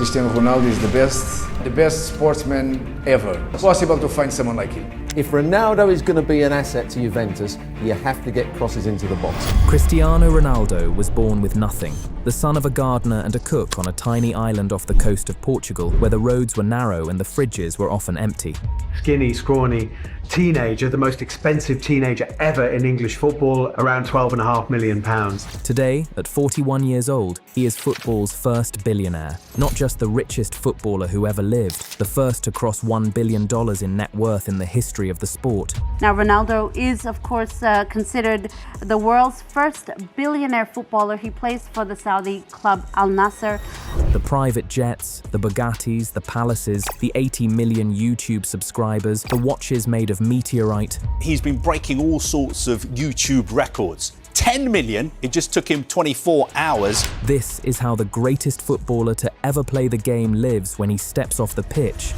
Cristiano Ronaldo is the best sportsman ever. It's possible to find someone like him. If Ronaldo is going to be an asset to Juventus, you have to get crosses into the box. Cristiano Ronaldo was born with nothing. The son of a gardener and a cook on a tiny island off the coast of Portugal, where the roads were narrow and the fridges were often empty. Skinny, scrawny teenager, the most expensive teenager ever in English football, around £12.5 million. Today, at 41 years old, he is football's first billionaire. Not just the richest footballer who ever lived, the first to cross $1 billion in net worth in the history of the sport. Now, Ronaldo is, of course, considered the world's first billionaire footballer. He plays for the Saudi club Al Nassr. The private jets, the Bugattis, the palaces, the 80 million YouTube subscribers, the watches made of meteorite. He's been breaking all sorts of YouTube records. 10 million, it just took him 24 hours. This is how the greatest footballer to ever play the game lives when he steps off the pitch.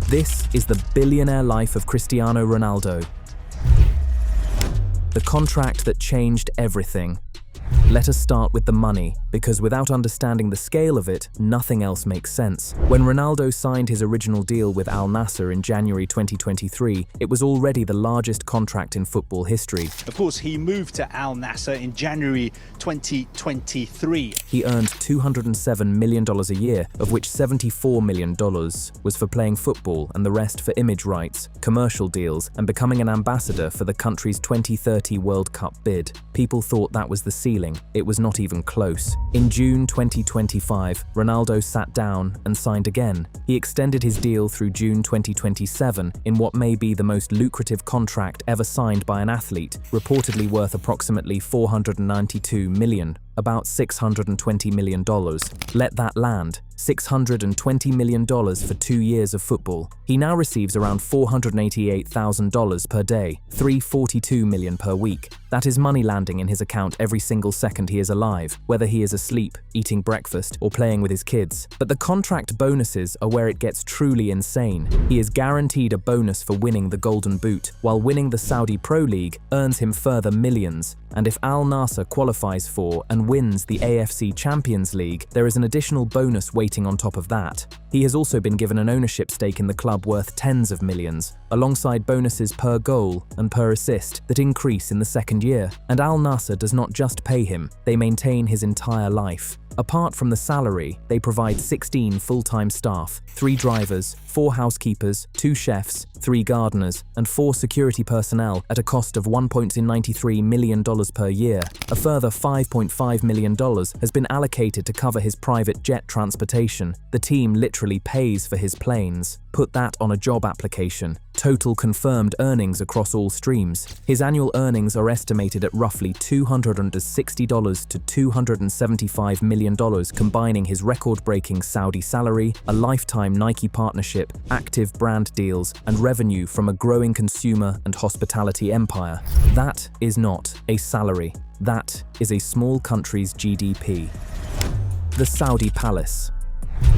This is the billionaire life of Cristiano Ronaldo. The contract that changed everything. Let us start with the money, because without understanding the scale of it, nothing else makes sense. When Ronaldo signed his original deal with Al Nassr in January 2023, it was already the largest contract in football history. Of course, he moved to Al Nassr in January 2023. He earned $207 million a year, of which $74 million was for playing football and the rest for image rights, commercial deals, and becoming an ambassador for the country's 2030 World Cup bid. People thought that was the ceiling. It was not even close. In June 2025, Ronaldo sat down and signed again. He extended his deal through June 2027 in what may be the most lucrative contract ever signed by an athlete, reportedly worth approximately $492 million. About $620 million. Let that land. $620 million for 2 years of football. He now receives around $488,000 per day, $342 million per week. That is money landing in his account every single second he is alive, whether he is asleep, eating breakfast, or playing with his kids. But the contract bonuses are where it gets truly insane. He is guaranteed a bonus for winning the Golden Boot, while winning the Saudi Pro League earns him further millions. And if Al Nassr qualifies for and wins the AFC Champions League, there is an additional bonus waiting on top of that. He has also been given an ownership stake in the club worth tens of millions, alongside bonuses per goal and per assist that increase in the second year. And Al Nassr does not just pay him, they maintain his entire life. Apart from the salary, they provide 16 full-time staff, 3 drivers, 4 housekeepers, 2 chefs, 3 gardeners, and 4 security personnel at a cost of $1.93 million per year. A further $5.5 million has been allocated to cover his private jet transportation. The team literally pays for his planes. Put that on a job application. Total confirmed earnings across all streams. His annual earnings are estimated at roughly $260 to $275 million, combining his record-breaking Saudi salary, a lifetime Nike partnership, active brand deals, and revenue from a growing consumer and hospitality empire. That is not a salary. That is a small country's GDP. The Saudi Palace.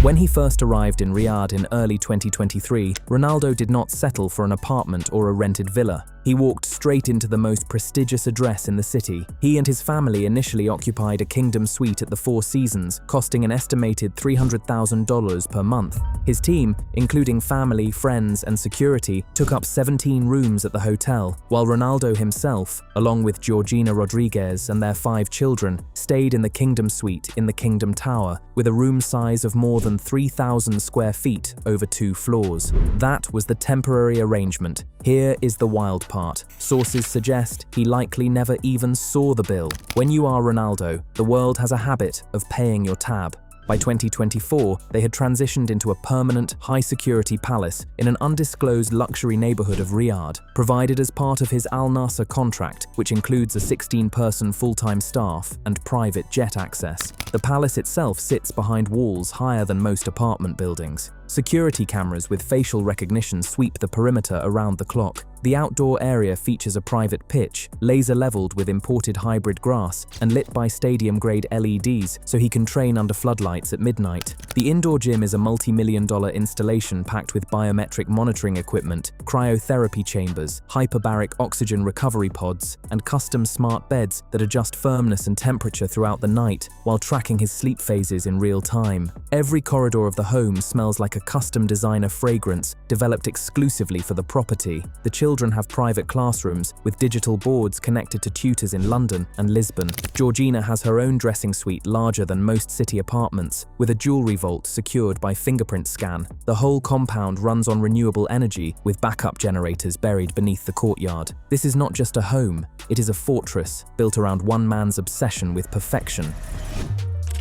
When he first arrived in Riyadh in early 2023, Ronaldo did not settle for an apartment or a rented villa. He walked straight into the most prestigious address in the city. He and his family initially occupied a kingdom suite at the Four Seasons, costing an estimated $300,000 per month. His team, including family, friends, and security, took up 17 rooms at the hotel, while Ronaldo himself, along with Georgina Rodriguez and their 5 children, stayed in the kingdom suite in the Kingdom Tower, with a room size of more than 3,000 square feet over 2 floors. That was the temporary arrangement. Here is the wild part. Sources suggest he likely never even saw the bill. When you are Ronaldo, the world has a habit of paying your tab. By 2024, they had transitioned into a permanent, high-security palace in an undisclosed luxury neighborhood of Riyadh, provided as part of his Al Nassr contract, which includes a 16-person full-time staff and private jet access. The palace itself sits behind walls higher than most apartment buildings. Security cameras with facial recognition sweep the perimeter around the clock. The outdoor area features a private pitch, laser-leveled with imported hybrid grass, and lit by stadium-grade LEDs so he can train under floodlights at midnight. The indoor gym is a multi-million-dollar installation packed with biometric monitoring equipment, cryotherapy chambers, hyperbaric oxygen recovery pods, and custom smart beds that adjust firmness and temperature throughout the night while tracking his sleep phases in real time. Every corridor of the home smells like a custom designer fragrance developed exclusively for the property. The children have private classrooms with digital boards connected to tutors in London and Lisbon. Georgina has her own dressing suite larger than most city apartments, with a jewelry vault secured by fingerprint scan. The whole compound runs on renewable energy with backup generators buried beneath the courtyard. This is not just a home, it is a fortress built around one man's obsession with perfection.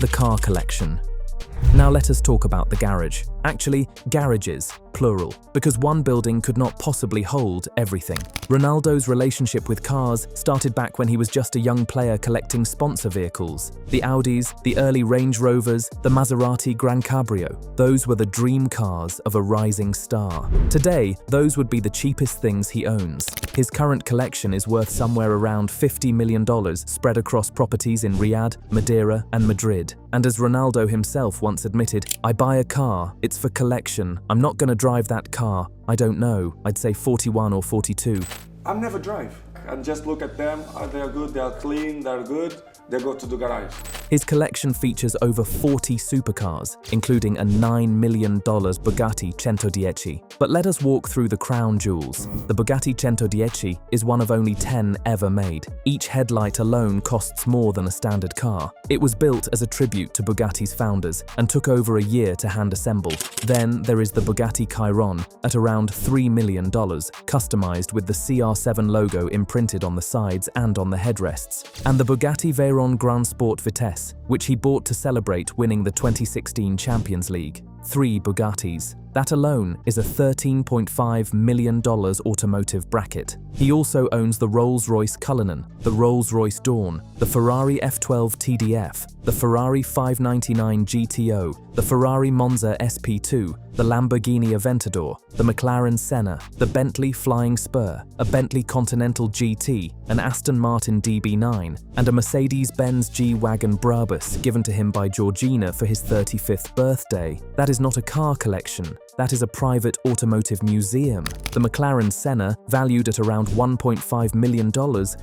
The car collection. Now let us talk about the garage. Actually, garages, plural, because one building could not possibly hold everything. Ronaldo's relationship with cars started back when he was just a young player collecting sponsor vehicles. The Audis, the early Range Rovers, the Maserati Gran Cabrio. Those were the dream cars of a rising star. Today, those would be the cheapest things he owns. His current collection is worth somewhere around $50 million spread across properties in Riyadh, Madeira, and Madrid. And as Ronaldo himself once admitted, "I buy a car, it's for collection. I'm not gonna drive that car. I don't know, I'd say 41 or 42. I never drive. I just look at them, they're good, they're clean, they're good, they go to the garage. His collection features over 40 supercars, including a $9 million Bugatti 110. But let us walk through the crown jewels. The Bugatti 110 is one of only 10 ever made. Each headlight alone costs more than a standard car. It was built as a tribute to Bugatti's founders and took over a year to hand assemble. Then there is the Bugatti Chiron at around $3 million, customized with the CR7 logo imprinted on the sides and on the headrests. And the Bugatti Veyron Grand Sport Vitesse, which he bought to celebrate winning the 2016 Champions League. 3 Bugattis. That alone is a $13.5 million automotive bracket. He also owns the Rolls-Royce Cullinan, the Rolls-Royce Dawn, the Ferrari F12 TDF, the Ferrari 599 GTO, the Ferrari Monza SP2, the Lamborghini Aventador, the McLaren Senna, the Bentley Flying Spur, a Bentley Continental GT, an Aston Martin DB9, and a Mercedes-Benz G-Wagon Brabus given to him by Georgina for his 35th birthday. That is not a car collection. That is a private automotive museum. The McLaren Senna, valued at around $1.5 million,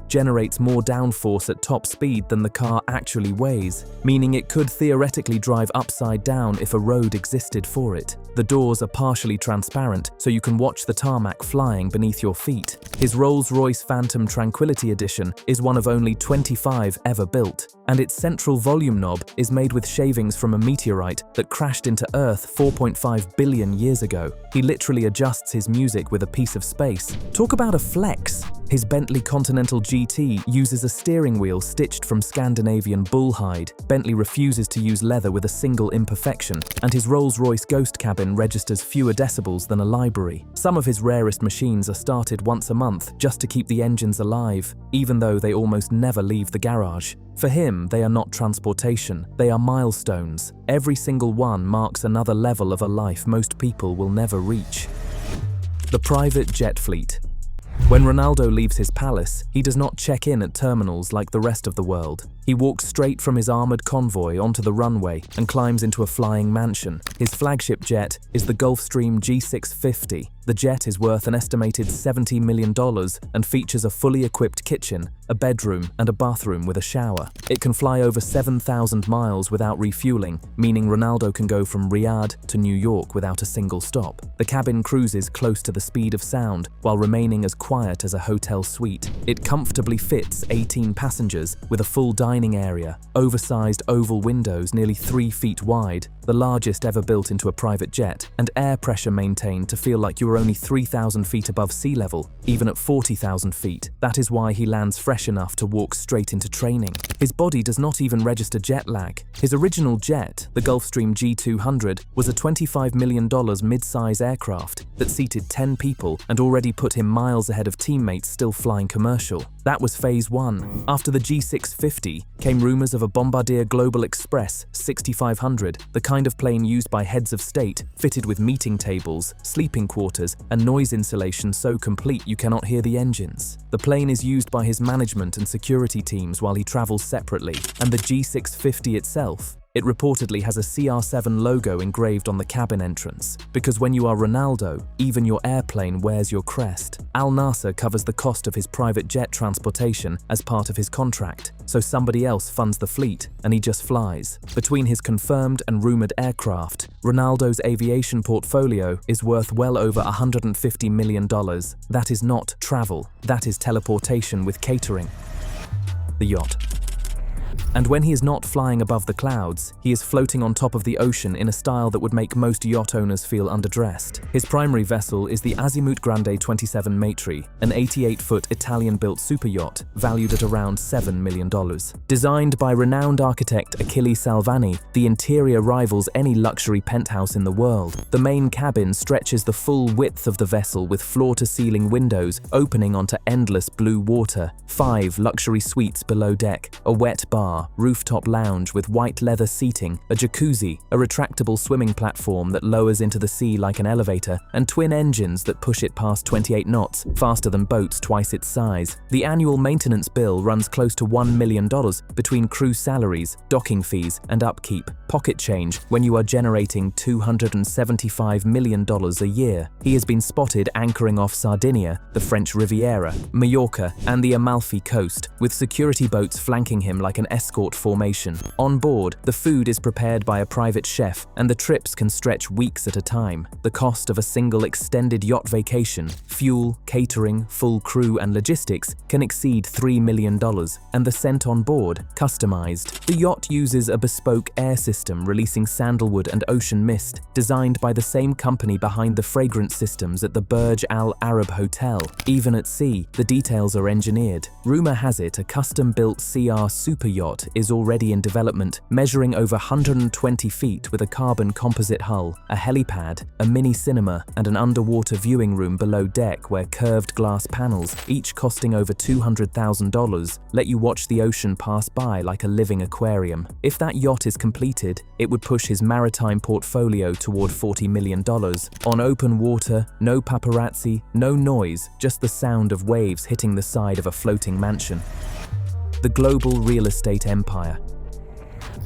generates more downforce at top speed than the car actually weighs, meaning it could theoretically drive upside down if a road existed for it. The doors are partially transparent, so you can watch the tarmac flying beneath your feet. His Rolls-Royce Phantom Tranquility Edition is one of only 25 ever built, and its central volume knob is made with shavings from a meteorite that crashed into Earth 4.5 billion years ago. He literally adjusts his music with a piece of space. Talk about a flex! His Bentley Continental GT uses a steering wheel stitched from Scandinavian bull hide. Bentley refuses to use leather with a single imperfection, and his Rolls-Royce Ghost cabin registers fewer decibels than a library. Some of his rarest machines are started once a month just to keep the engines alive, even though they almost never leave the garage. For him, they are not transportation, they are milestones. Every single one marks another level of a life most people will never reach. The private jet fleet. When Ronaldo leaves his palace, he does not check in at terminals like the rest of the world. He walks straight from his armored convoy onto the runway and climbs into a flying mansion. His flagship jet is the Gulfstream G650. The jet is worth an estimated $70 million and features a fully equipped kitchen, a bedroom, and a bathroom with a shower. It can fly over 7,000 miles without refueling, meaning Ronaldo can go from Riyadh to New York without a single stop. The cabin cruises close to the speed of sound while remaining as quiet as a hotel suite. It comfortably fits 18 passengers with a full dining area, oversized oval windows nearly 3 feet wide, the largest ever built into a private jet, and air pressure maintained to feel like you were only 3,000 feet above sea level, even at 40,000 feet. That is why he lands fresh enough to walk straight into training. His body does not even register jet lag. His original jet, the Gulfstream G200, was a $25 million mid-size aircraft that seated 10 people and already put him miles ahead of teammates still flying commercial. That was phase 1. After the G650, 2020 came rumors of a Bombardier Global Express 6500, the kind of plane used by heads of state, fitted with meeting tables, sleeping quarters, and noise insulation so complete you cannot hear the engines. The plane is used by his management and security teams while he travels separately, and the G650 itself. It reportedly has a CR7 logo engraved on the cabin entrance, because when you are Ronaldo, even your airplane wears your crest. Al Nassr covers the cost of his private jet transportation as part of his contract, so somebody else funds the fleet, and he just flies. Between his confirmed and rumored aircraft, Ronaldo's aviation portfolio is worth well over $150 million. That is not travel, that is teleportation with catering. The yacht. And when he is not flying above the clouds, he is floating on top of the ocean in a style that would make most yacht owners feel underdressed. His primary vessel is the Azimut Grande 27 Maitri, an 88-foot Italian-built super yacht valued at around $7 million. Designed by renowned architect Achille Salvani, the interior rivals any luxury penthouse in the world. The main cabin stretches the full width of the vessel with floor-to-ceiling windows opening onto endless blue water, 5 luxury suites below deck, a wet bar, rooftop lounge with white leather seating, a jacuzzi, a retractable swimming platform that lowers into the sea like an elevator, and twin engines that push it past 28 knots, faster than boats twice its size. The annual maintenance bill runs close to $1 million between crew salaries, docking fees, and upkeep. Pocket change when you are generating $275 million a year. He has been spotted anchoring off Sardinia, the French Riviera, Mallorca, and the Amalfi coast, with security boats flanking him like an escort formation. On board, the food is prepared by a private chef, and the trips can stretch weeks at a time. The cost of a single extended yacht vacation, fuel, catering, full crew, and logistics can exceed $3 million, and the scent on board, customized. The yacht uses a bespoke air system releasing sandalwood and ocean mist, designed by the same company behind the fragrance systems at the Burj Al Arab Hotel. Even at sea, the details are engineered. Rumor has it a custom-built CR super yacht is already in development, measuring over 120 feet with a carbon composite hull, a helipad, a mini cinema, and an underwater viewing room below deck where curved glass panels, each costing over $200,000, let you watch the ocean pass by like a living aquarium. If that yacht is completed, it would push his maritime portfolio toward $40 million. On open water, no paparazzi, no noise, just the sound of waves hitting the side of a floating mansion. The global real estate empire.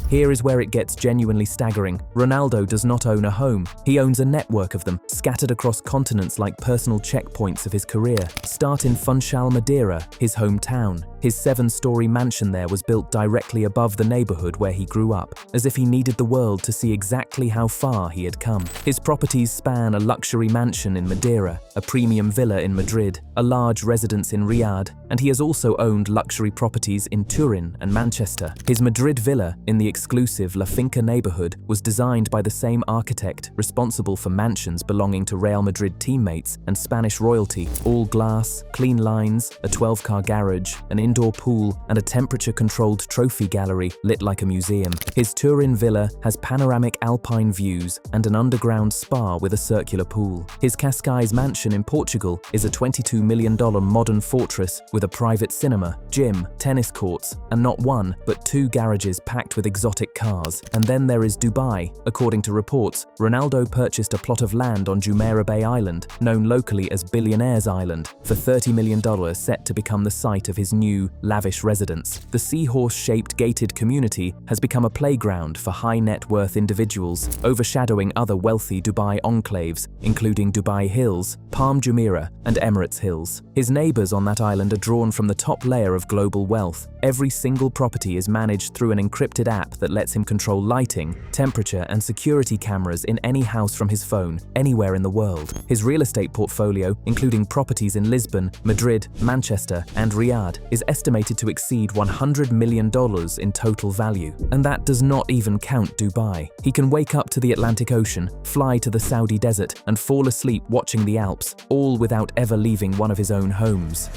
Here is where it gets genuinely staggering. Ronaldo does not own a home. He owns a network of them, scattered across continents like personal checkpoints of his career. Start in Funchal, Madeira, his hometown. His 7-story mansion there was built directly above the neighborhood where he grew up, as if he needed the world to see exactly how far he had come. His properties span a luxury mansion in Madeira, a premium villa in Madrid, a large residence in Riyadh, and he has also owned luxury properties in Turin and Manchester. His Madrid villa, in the exclusive La Finca neighborhood, was designed by the same architect responsible for mansions belonging to Real Madrid teammates and Spanish royalty. All glass, clean lines, a 12-car garage, an indoor pool, and a temperature-controlled trophy gallery lit like a museum. His Turin villa has panoramic alpine views and an underground spa with a circular pool. His Cascais mansion in Portugal is a $22 million modern fortress with a private cinema, gym, tennis courts, and not one, but 2 garages packed with exotic cars. And then there is Dubai. According to reports, Ronaldo purchased a plot of land on Jumeirah Bay Island, known locally as Billionaire's Island, for $30 million, set to become the site of his new, lavish residence. The seahorse-shaped gated community has become a playground for high-net-worth individuals, overshadowing other wealthy Dubai enclaves, including Dubai Hills, Palm Jumeirah, and Emirates Hills. His neighbors on that island are drawn from the top layer of global wealth. Every single property is managed through an encrypted app that lets him control lighting, temperature, and security cameras in any house from his phone, anywhere in the world. His real estate portfolio, including properties in Lisbon, Madrid, Manchester, and Riyadh, is estimated to exceed $100 million in total value. And that does not even count Dubai. He can wake up to the Atlantic Ocean, fly to the Saudi desert, and fall asleep watching the Alps, all without ever leaving one of his own homes.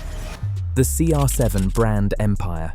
The CR7 brand empire.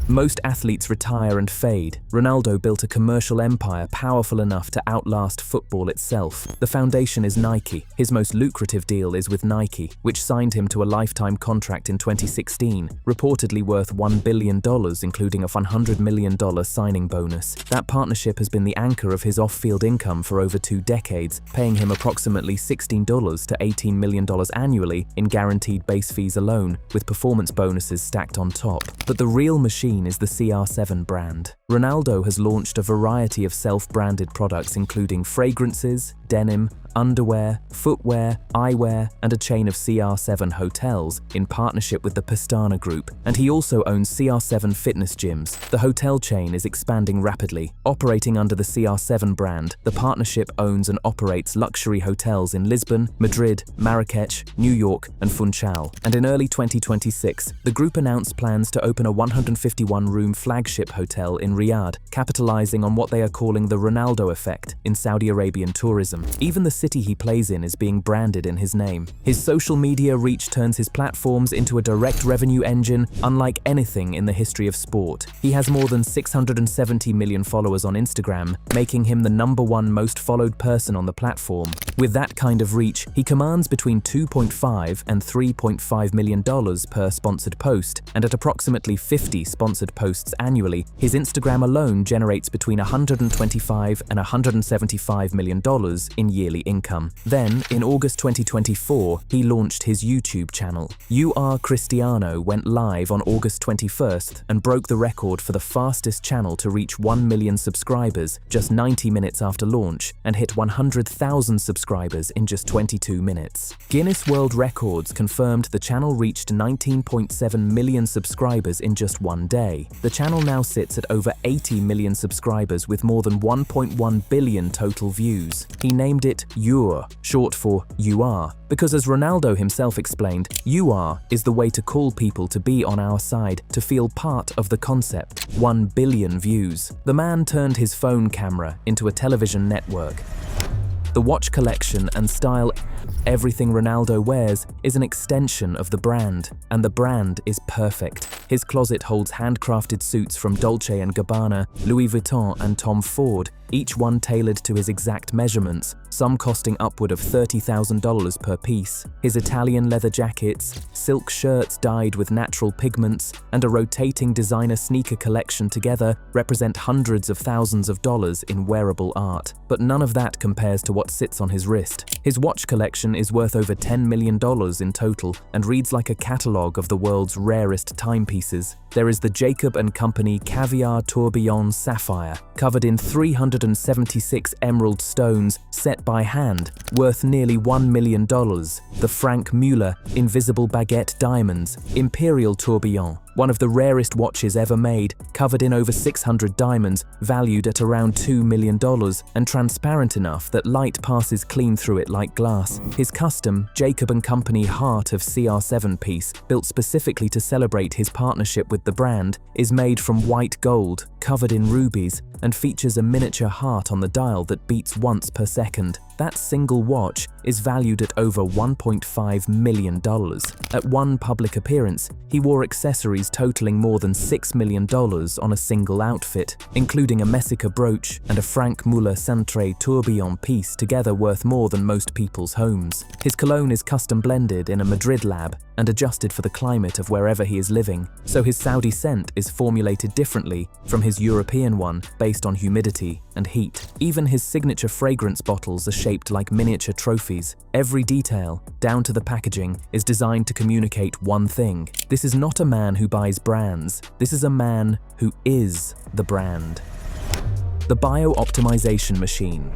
Most athletes retire and fade. Ronaldo built a commercial empire powerful enough to outlast football itself. The foundation is Nike. His most lucrative deal is with Nike, which signed him to a lifetime contract in 2016, reportedly worth $1 billion, including a $100 million signing bonus. That partnership has been the anchor of his off-field income for over 2 decades, paying him approximately $16 to $18 million annually in guaranteed base fees alone, with performance bonuses stacked on top. But the real machine is the CR7 brand. Ronaldo has launched a variety of self-branded products including fragrances, denim, underwear, footwear, eyewear, and a chain of CR7 hotels in partnership with the Pastana Group, and he also owns CR7 fitness gyms. The hotel chain is expanding rapidly. Operating under the CR7 brand, the partnership owns and operates luxury hotels in Lisbon, Madrid, Marrakech, New York, and Funchal. And in early 2026, the group announced plans to open a 151-room flagship hotel in Riyadh, capitalizing on what they are calling the Ronaldo effect in Saudi Arabian tourism. Even the city he plays in is being branded in his name. His social media reach turns his platforms into a direct revenue engine unlike anything in the history of sport. He has more than 670 million followers on Instagram, making him the #1 most followed person on the platform. With that kind of reach, he commands between $2.5 and $3.5 million per sponsored post, and at approximately 50 sponsored posts annually, his Instagram alone generates between $125 and $175 million in yearly income. Then, in August 2024, he launched his YouTube channel. You Are Cristiano went live on August 21st and broke the record for the fastest channel to reach 1 million subscribers just 90 minutes after launch and hit 100,000 subscribers in just 22 minutes. Guinness World Records confirmed the channel reached 19.7 million subscribers in just 1 day. The channel now sits at over 80 million subscribers with more than 1.1 billion total views. He named it You're, short for You Are, because as Ronaldo himself explained, You Are is the way to call people to be on our side, to feel part of the concept. 1 billion views. The man turned his phone camera into a television network. The watch collection and style, everything Ronaldo wears is an extension of the brand, and the brand is perfect. His closet holds handcrafted suits from Dolce & Gabbana, Louis Vuitton, and Tom Ford, each one tailored to his exact measurements, some costing upward of $30,000 per piece. His Italian leather jackets, silk shirts dyed with natural pigments, and a rotating designer sneaker collection together represent hundreds of thousands of dollars in wearable art. But none of that compares to what sits on his wrist. His watch collection is worth over $10 million in total and reads like a catalogue of the world's rarest timepieces. There is the Jacob & Company Caviar Tourbillon Sapphire, covered in 376 emerald stones set by hand, worth nearly $1 million. The Frank Muller Invisible Baguette Diamonds Imperial Tourbillon, one of the rarest watches ever made, covered in over 600 diamonds, valued at around $2 million, and transparent enough that light passes clean through it like glass. His custom Jacob & Company Heart of CR7 piece, built specifically to celebrate his partnership with the brand, is made from white gold, covered in rubies, and features a miniature heart on the dial that beats once per second. That single watch is valued at over $1.5 million. At one public appearance, he wore accessories totaling more than $6 million on a single outfit, including a Messica brooch and a Frank Muller Centre tourbillon piece, together worth more than most people's homes. His cologne is custom blended in a Madrid lab and adjusted for the climate of wherever he is living, so his Saudi scent is formulated differently from his European one based on humidity and heat. Even his signature fragrance bottles are shaped like miniature trophies. Every detail, down to the packaging, is designed to communicate one thing. This is not a man who buys brands. This is a man who is the brand. The bio-optimization machine.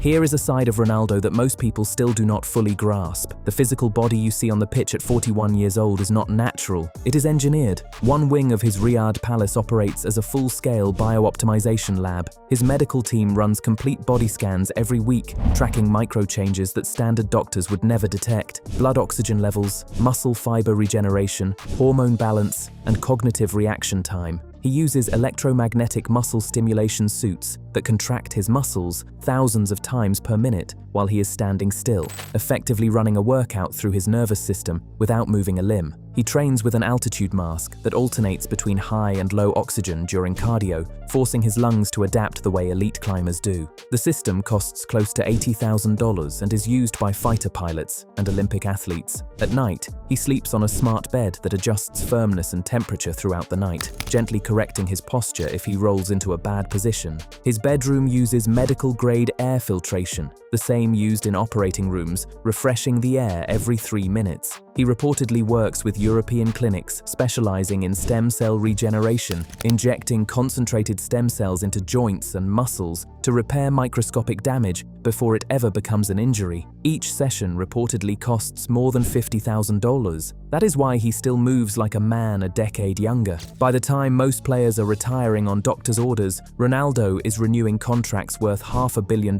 Here is a side of Ronaldo that most people still do not fully grasp. The physical body you see on the pitch at 41 years old is not natural. It is engineered. One wing of his Riyadh palace operates as a full-scale bio-optimization lab. His medical team runs complete body scans every week, tracking micro-changes that standard doctors would never detect. Blood oxygen levels, muscle fiber regeneration, hormone balance, and cognitive reaction time. He uses electromagnetic muscle stimulation suits that contract his muscles thousands of times per minute while he is standing still, effectively running a workout through his nervous system without moving a limb. He trains with an altitude mask that alternates between high and low oxygen during cardio, forcing his lungs to adapt the way elite climbers do. The system costs close to $80,000 and is used by fighter pilots and Olympic athletes. At night, he sleeps on a smart bed that adjusts firmness and temperature throughout the night, gently correcting his posture if he rolls into a bad position. His bedroom uses medical-grade air filtration, the same used in operating rooms, refreshing the air every 3 minutes. He reportedly works with European clinics specializing in stem cell regeneration, injecting concentrated stem cells into joints and muscles to repair microscopic damage before it ever becomes an injury. Each session reportedly costs more than $50,000. That is why he still moves like a man a decade younger. By the time most players are retiring on doctor's orders, Ronaldo is renewing contracts worth $500 million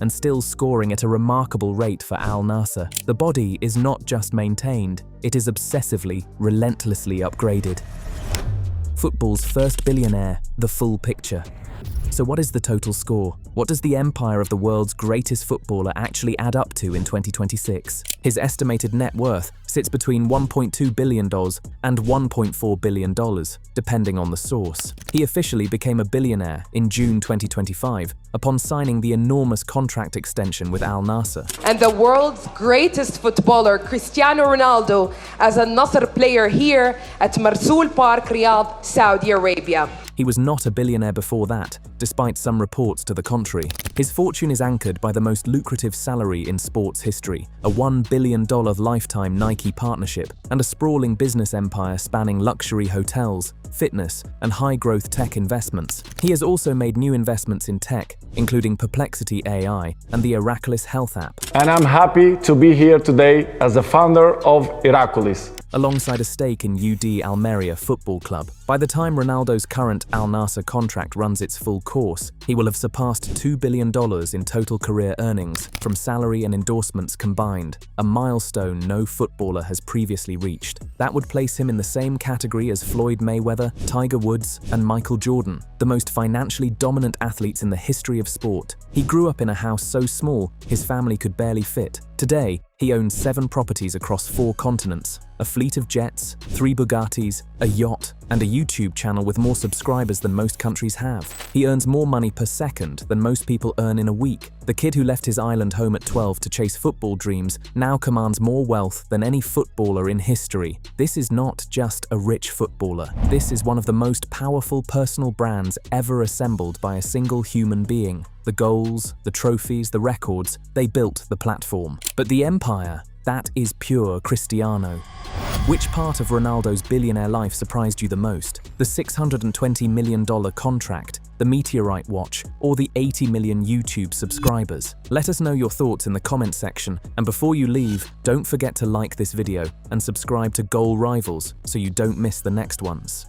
and still scoring at a remarkable rate for Al Nassr. The body is not just maintained, it is obsessively, relentlessly upgraded. Football's first billionaire, the full picture. So what is the total score? What does the empire of the world's greatest footballer actually add up to in 2026? His estimated net worth sits between $1.2 billion and $1.4 billion, depending on the source. He officially became a billionaire in June 2025 upon signing the enormous contract extension with Al Nassr. And the world's greatest footballer, Cristiano Ronaldo, as a Nasr player here at Marsoul Park, Riyadh, Saudi Arabia. He was not a billionaire before that, despite some reports to the contrary. His fortune is anchored by the most lucrative salary in sports history, a $1 billion lifetime Nike partnership, and a sprawling business empire spanning luxury hotels, fitness, and high-growth tech investments. He has also made new investments in tech, including Perplexity AI and the Heracles Health app. And I'm happy to be here today as the founder of Heracles, alongside a stake in UD Almeria Football Club. By the time Ronaldo's current Al Nassr contract runs its full course, he will have surpassed $2 billion in total career earnings from salary and endorsements combined, a milestone no footballer has previously reached. That would place him in the same category as Floyd Mayweather, Tiger Woods, and Michael Jordan, the most financially dominant athletes in the history of sport. He grew up in a house so small his family could barely fit. Today, he owns 7 properties across 4 continents, a fleet of jets, 3 Bugattis, a yacht, and a YouTube channel with more subscribers than most countries have. He earns more money per second than most people earn in a week. The kid who left his island home at 12 to chase football dreams now commands more wealth than any footballer in history. This is not just a rich footballer. This is one of the most powerful personal brands ever assembled by a single human being. The goals, the trophies, the records, they built the platform. But the empire, that is pure Cristiano. Which part of Ronaldo's billionaire life surprised you the most? The $620 million contract, the meteorite watch, or the 80 million YouTube subscribers? Let us know your thoughts in the comment section, and before you leave, don't forget to like this video and subscribe to Goal Rivals so you don't miss the next ones.